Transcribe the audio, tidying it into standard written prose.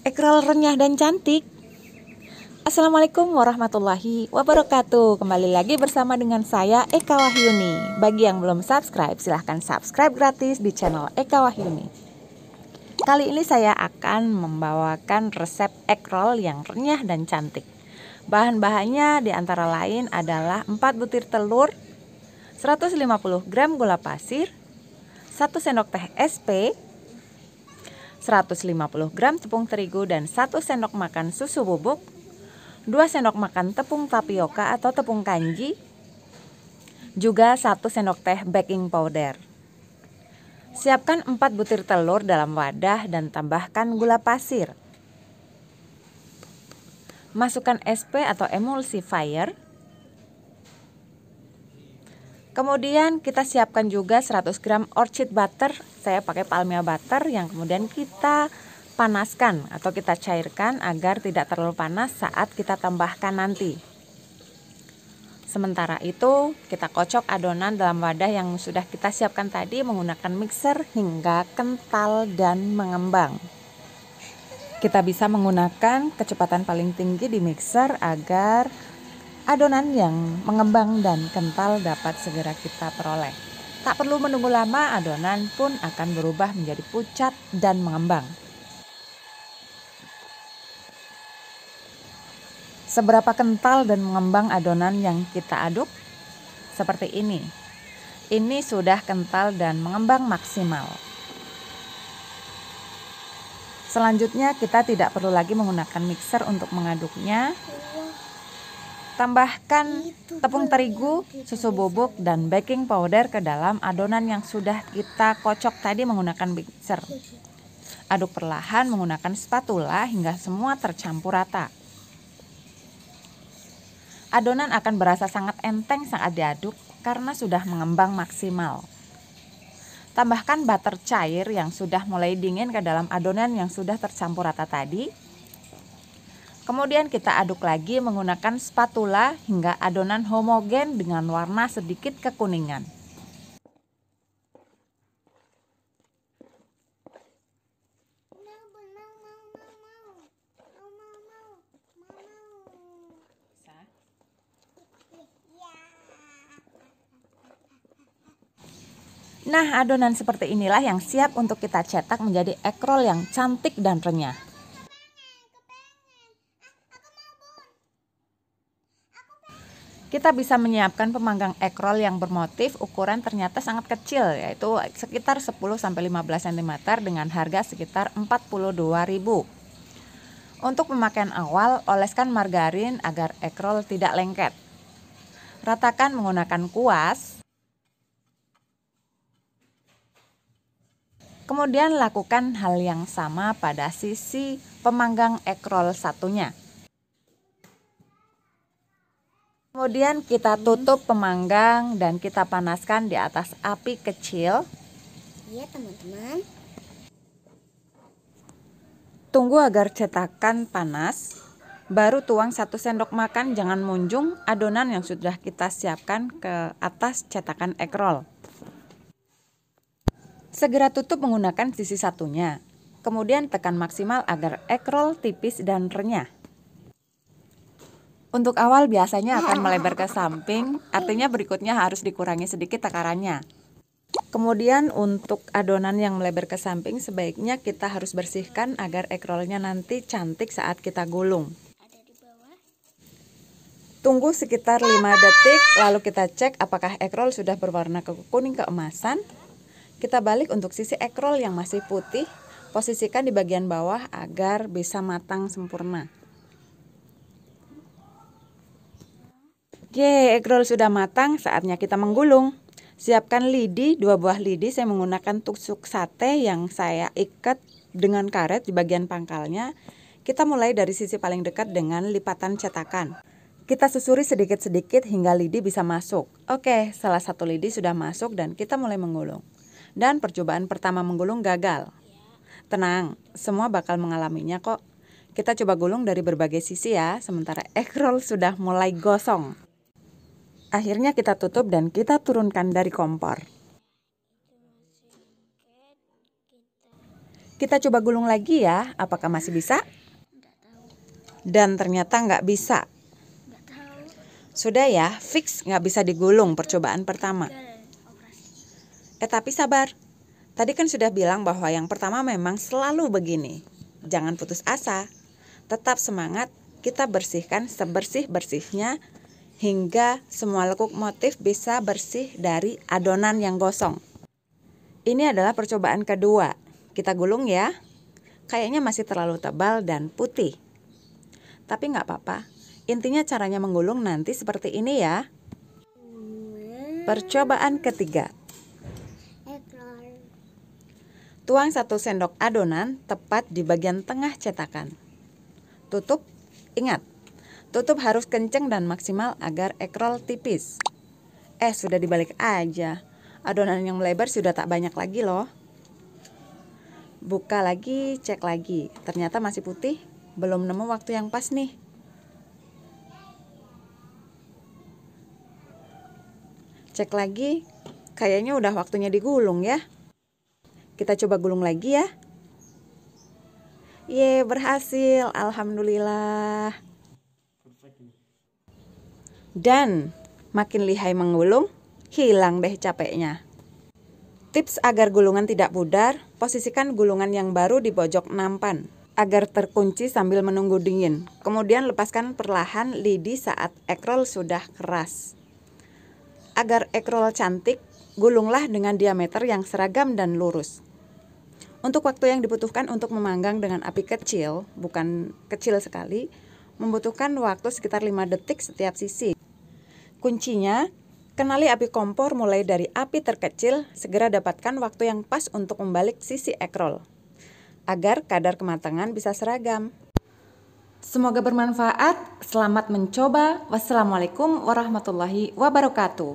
Ekrol renyah dan cantik. Assalamualaikum warahmatullahi wabarakatuh. Kembali lagi bersama dengan saya Eka Wahyuni. Bagi yang belum subscribe, silahkan subscribe gratis di channel Eka Wahyuni. Kali ini saya akan membawakan resep ekrol yang renyah dan cantik. Bahan-bahannya diantara lain adalah 4 butir telur, 150 gram gula pasir, 1 sendok teh SP, 150 gram tepung terigu dan 1 sendok makan susu bubuk, 2 sendok makan tepung tapioka atau tepung kanji, juga 1 sendok teh baking powder. Siapkan 4 butir telur dalam wadah dan tambahkan gula pasir. Masukkan SP atau emulsifier. Kemudian kita siapkan juga 100 gram orchid butter. Saya pakai palmia butter yang kemudian kita panaskan atau kita cairkan agar tidak terlalu panas saat kita tambahkan nanti. Sementara itu kita kocok adonan dalam wadah yang sudah kita siapkan tadi menggunakan mixer hingga kental dan mengembang. Kita bisa menggunakan kecepatan paling tinggi di mixer agar adonan yang mengembang dan kental dapat segera kita peroleh. Tak perlu menunggu lama, adonan pun akan berubah menjadi pucat dan mengembang. Seberapa kental dan mengembang adonan yang kita aduk? Seperti ini. Ini sudah kental dan mengembang maksimal. Selanjutnya kita tidak perlu lagi menggunakan mixer untuk mengaduknya. Tambahkan tepung terigu, susu bubuk, dan baking powder ke dalam adonan yang sudah kita kocok tadi menggunakan mixer. Aduk perlahan menggunakan spatula hingga semua tercampur rata. Adonan akan berasa sangat enteng saat diaduk karena sudah mengembang maksimal. Tambahkan butter cair yang sudah mulai dingin ke dalam adonan yang sudah tercampur rata tadi. Kemudian kita aduk lagi menggunakan spatula hingga adonan homogen dengan warna sedikit kekuningan. Nah, adonan seperti inilah yang siap untuk kita cetak menjadi ekrol yang cantik dan renyah. Kita bisa menyiapkan pemanggang ekrol yang bermotif ukuran ternyata sangat kecil, yaitu sekitar 10-15 cm dengan harga sekitar 42.000. Untuk pemakaian awal, oleskan margarin agar ekrol tidak lengket. Ratakan menggunakan kuas. Kemudian lakukan hal yang sama pada sisi pemanggang ekrol satunya. Kemudian kita tutup pemanggang dan kita panaskan di atas api kecil. Ya teman-teman. Tunggu agar cetakan panas. Baru tuang 1 sendok makan, jangan munjung adonan yang sudah kita siapkan ke atas cetakan ekrol. Segera tutup menggunakan sisi satunya. Kemudian tekan maksimal agar ekrol tipis dan renyah. Untuk awal biasanya akan melebar ke samping, artinya berikutnya harus dikurangi sedikit takarannya. Kemudian untuk adonan yang melebar ke samping sebaiknya kita harus bersihkan agar ekrolnya nanti cantik saat kita gulung. Tunggu sekitar 5 detik lalu kita cek apakah ekrol sudah berwarna kuning keemasan. Kita balik untuk sisi ekrol yang masih putih, posisikan di bagian bawah agar bisa matang sempurna. Ekrol sudah matang, saatnya kita menggulung. Siapkan lidi, 2 buah lidi. Saya menggunakan tusuk sate yang saya ikat dengan karet di bagian pangkalnya. Kita mulai dari sisi paling dekat dengan lipatan cetakan. Kita susuri sedikit-sedikit hingga lidi bisa masuk. Oke, salah satu lidi sudah masuk dan kita mulai menggulung. Dan percobaan pertama menggulung gagal. Tenang, semua bakal mengalaminya kok. Kita coba gulung dari berbagai sisi ya, sementara ekrol sudah mulai gosong. Akhirnya kita tutup dan kita turunkan dari kompor. Kita coba gulung lagi ya, apakah masih bisa? Nggak tahu. Dan ternyata nggak bisa. Nggak tahu. Sudah ya, fix nggak bisa digulung percobaan pertama. Gagal operasi. Tapi sabar, tadi kan sudah bilang bahwa yang pertama memang selalu begini. Jangan putus asa, tetap semangat, kita bersihkan sebersih-bersihnya hingga semua lekuk motif bisa bersih dari adonan yang gosong. Ini adalah percobaan kedua. Kita gulung ya. Kayaknya masih terlalu tebal dan putih. Tapi nggak apa-apa. Intinya caranya menggulung nanti seperti ini ya. Percobaan ketiga. Ekor. Tuang 1 sendok adonan tepat di bagian tengah cetakan. Tutup. Ingat, tutup harus kenceng dan maksimal agar ekrol tipis. Sudah dibalik aja. Adonan yang melebar sudah tak banyak lagi loh. Buka lagi, cek lagi. Ternyata masih putih. Belum nemu waktu yang pas nih. Cek lagi. Kayaknya udah waktunya digulung ya. Kita coba gulung lagi ya. Ye, berhasil. Alhamdulillah. Dan makin lihai menggulung, hilang deh capeknya. Tips agar gulungan tidak pudar, posisikan gulungan yang baru di pojok nampan agar terkunci sambil menunggu dingin. Kemudian lepaskan perlahan lidi saat ekrol sudah keras. Agar ekrol cantik, gulunglah dengan diameter yang seragam dan lurus. Untuk waktu yang dibutuhkan untuk memanggang dengan api kecil, bukan kecil sekali, membutuhkan waktu sekitar 5 detik setiap sisi. Kuncinya, kenali api kompor mulai dari api terkecil, segera dapatkan waktu yang pas untuk membalik sisi ekrol, agar kadar kematangan bisa seragam. Semoga bermanfaat, selamat mencoba. Wassalamualaikum warahmatullahi wabarakatuh.